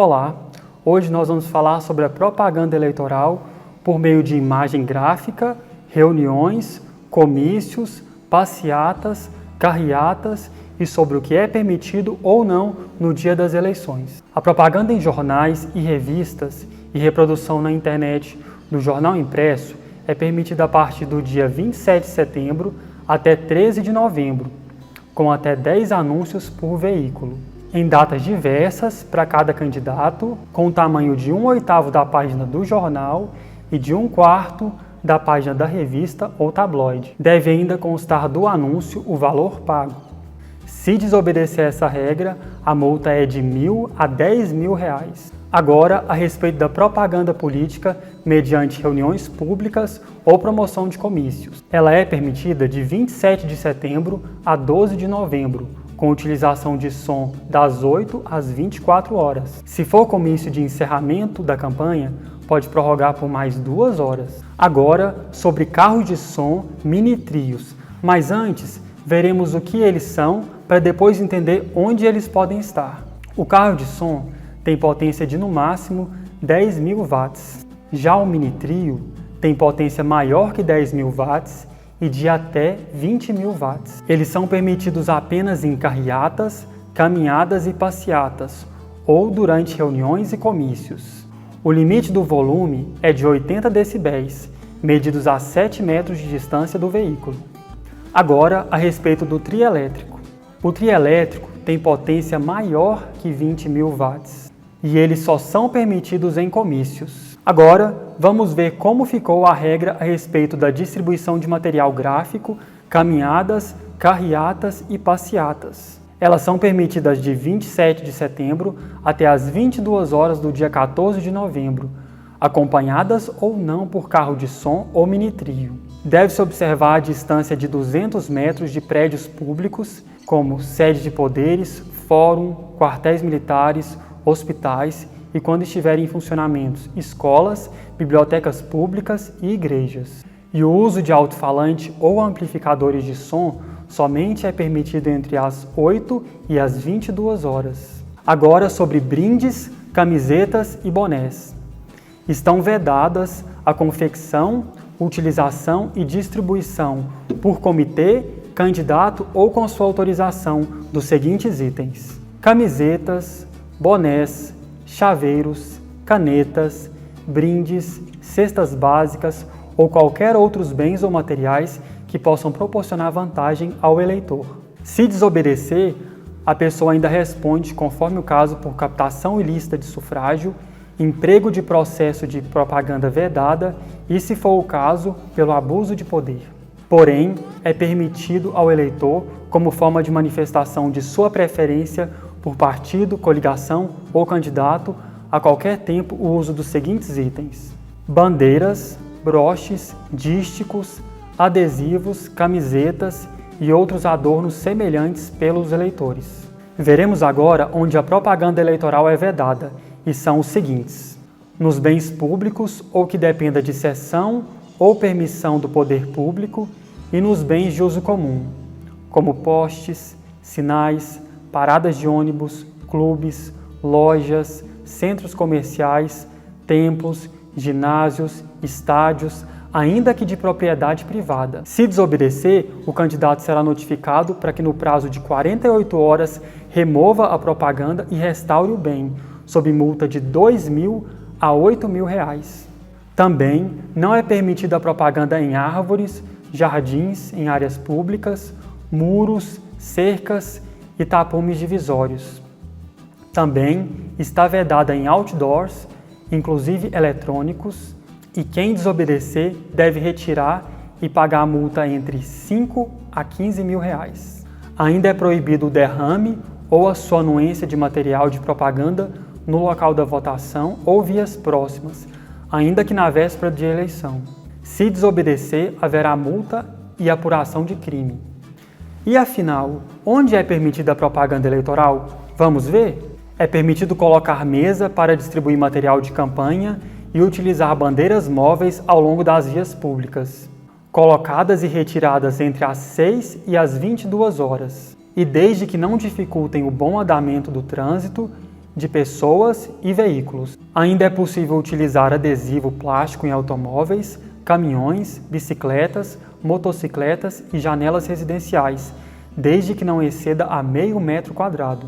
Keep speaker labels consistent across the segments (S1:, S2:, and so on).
S1: Olá, hoje nós vamos falar sobre a propaganda eleitoral por meio de imagem gráfica, reuniões, comícios, passeatas, carreatas e sobre o que é permitido ou não no dia das eleições. A propaganda em jornais e revistas e reprodução na internet do jornal impresso é permitida a partir do dia 27 de setembro até 13 de novembro, com até 10 anúncios por veículo, em datas diversas para cada candidato, com o tamanho de 1/8 da página do jornal e de 1/4 da página da revista ou tabloide. Deve ainda constar do anúncio o valor pago. Se desobedecer essa regra, a multa é de R$ 1.000 a R$ 10.000. Agora, a respeito da propaganda política mediante reuniões públicas ou promoção de comícios. Ela é permitida de 27 de setembro a 12 de novembro, com utilização de som das 8 às 24 horas. Se for comício de encerramento da campanha, pode prorrogar por mais 2 horas. Agora, sobre carros de som mini-trios. Mas antes, veremos o que eles são para depois entender onde eles podem estar. O carro de som tem potência de no máximo 10.000 watts. Já o mini-trio tem potência maior que 10.000 watts e de até 20.000 watts. Eles são permitidos apenas em carreatas, caminhadas e passeatas, ou durante reuniões e comícios. O limite do volume é de 80 decibéis, medidos a 7 metros de distância do veículo. Agora, a respeito do trio elétrico. O trio elétrico tem potência maior que 20.000 watts e eles só são permitidos em comícios. Agora, vamos ver como ficou a regra a respeito da distribuição de material gráfico, caminhadas, carreatas e passeatas. Elas são permitidas de 27 de setembro até as 22 horas do dia 14 de novembro, acompanhadas ou não por carro de som ou mini-trio. Deve-se observar a distância de 200 metros de prédios públicos, como sede de poderes, fórum, quartéis militares, hospitais e, quando estiverem em funcionamento, escolas, bibliotecas públicas e igrejas. E o uso de alto-falante ou amplificadores de som somente é permitido entre as 8 e as 22 horas. Agora sobre brindes, camisetas e bonés. Estão vedadas a confecção, utilização e distribuição por comitê, candidato ou com sua autorização dos seguintes itens: camisetas, bonés, chaveiros, canetas, brindes, cestas básicas ou qualquer outros bens ou materiais que possam proporcionar vantagem ao eleitor. Se desobedecer, a pessoa ainda responde, conforme o caso, por captação ilícita de sufrágio, emprego de processo de propaganda vedada e, se for o caso, pelo abuso de poder. Porém, é permitido ao eleitor, como forma de manifestação de sua preferência por partido, coligação ou candidato, a qualquer tempo o uso dos seguintes itens: bandeiras, broches, dísticos, adesivos, camisetas e outros adornos semelhantes pelos eleitores. Veremos agora onde a propaganda eleitoral é vedada, e são os seguintes: nos bens públicos ou que dependa de cessão ou permissão do poder público e nos bens de uso comum, como postes, sinais, paradas de ônibus, clubes, lojas, centros comerciais, templos, ginásios, estádios, ainda que de propriedade privada. Se desobedecer, o candidato será notificado para que no prazo de 48 horas remova a propaganda e restaure o bem, sob multa de R$ 2.000 a R$ 8.000. Também não é permitida a propaganda em árvores, jardins, em áreas públicas, muros, cercas e tapumes divisórios. Também está vedada em outdoors, inclusive eletrônicos, e quem desobedecer deve retirar e pagar a multa entre R$ 5 a R$ 15.000. Ainda é proibido o derrame ou a sua anuência de material de propaganda no local da votação ou vias próximas, ainda que na véspera de eleição. Se desobedecer, haverá multa e apuração de crime. E afinal, onde é permitida a propaganda eleitoral? Vamos ver? É permitido colocar mesa para distribuir material de campanha e utilizar bandeiras móveis ao longo das vias públicas, colocadas e retiradas entre as 6 e as 22 horas, e desde que não dificultem o bom andamento do trânsito de pessoas e veículos. Ainda é possível utilizar adesivo plástico em automóveis, caminhões, bicicletas, motocicletas e janelas residenciais, desde que não exceda a meio metro quadrado.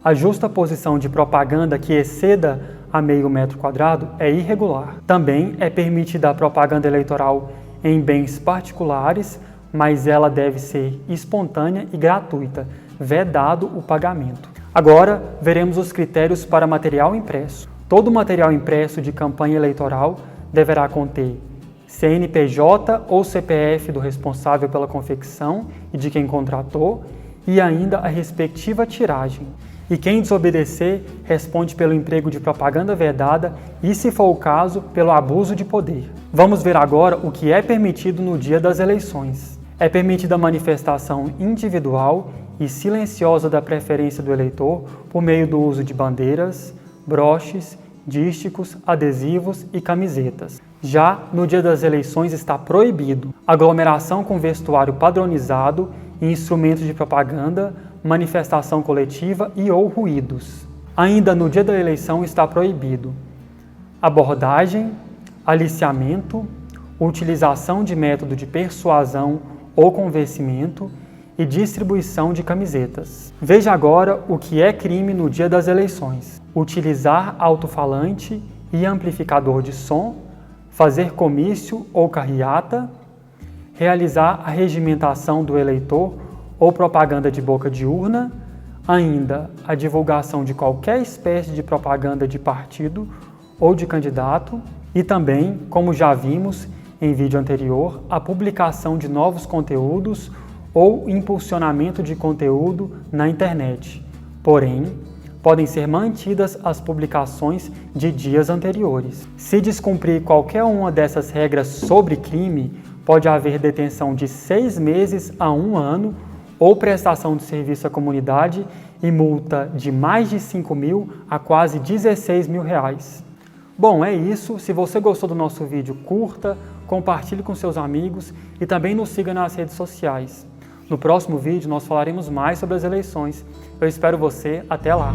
S1: A justaposição de propaganda que exceda a meio metro quadrado é irregular. Também é permitida a propaganda eleitoral em bens particulares, mas ela deve ser espontânea e gratuita, vedado o pagamento. Agora, veremos os critérios para material impresso. Todo material impresso de campanha eleitoral deverá conter CNPJ ou CPF do responsável pela confecção e de quem contratou, e ainda a respectiva tiragem. E quem desobedecer responde pelo emprego de propaganda vedada e, se for o caso, pelo abuso de poder. Vamos ver agora o que é permitido no dia das eleições. É permitida a manifestação individual e silenciosa da preferência do eleitor por meio do uso de bandeiras, broches, dísticos, adesivos e camisetas. Já no dia das eleições está proibido aglomeração com vestuário padronizado e instrumentos de propaganda, manifestação coletiva e ou ruídos. Ainda no dia da eleição está proibido abordagem, aliciamento, utilização de método de persuasão ou convencimento e distribuição de camisetas. Veja agora o que é crime no dia das eleições: utilizar alto-falante e amplificador de som, fazer comício ou carreata, realizar a regimentação do eleitor ou propaganda de boca de urna, ainda a divulgação de qualquer espécie de propaganda de partido ou de candidato e também, como já vimos em vídeo anterior, a publicação de novos conteúdos ou impulsionamento de conteúdo na internet. Porém, podem ser mantidas as publicações de dias anteriores. Se descumprir qualquer uma dessas regras sobre crime, pode haver detenção de 6 meses a 1 ano ou prestação de serviço à comunidade e multa de mais de 5 mil a quase 16 mil reais. Bom, é isso. Se você gostou do nosso vídeo, curta, compartilhe com seus amigos e também nos siga nas redes sociais. No próximo vídeo nós falaremos mais sobre as eleições. Eu espero você. Até lá!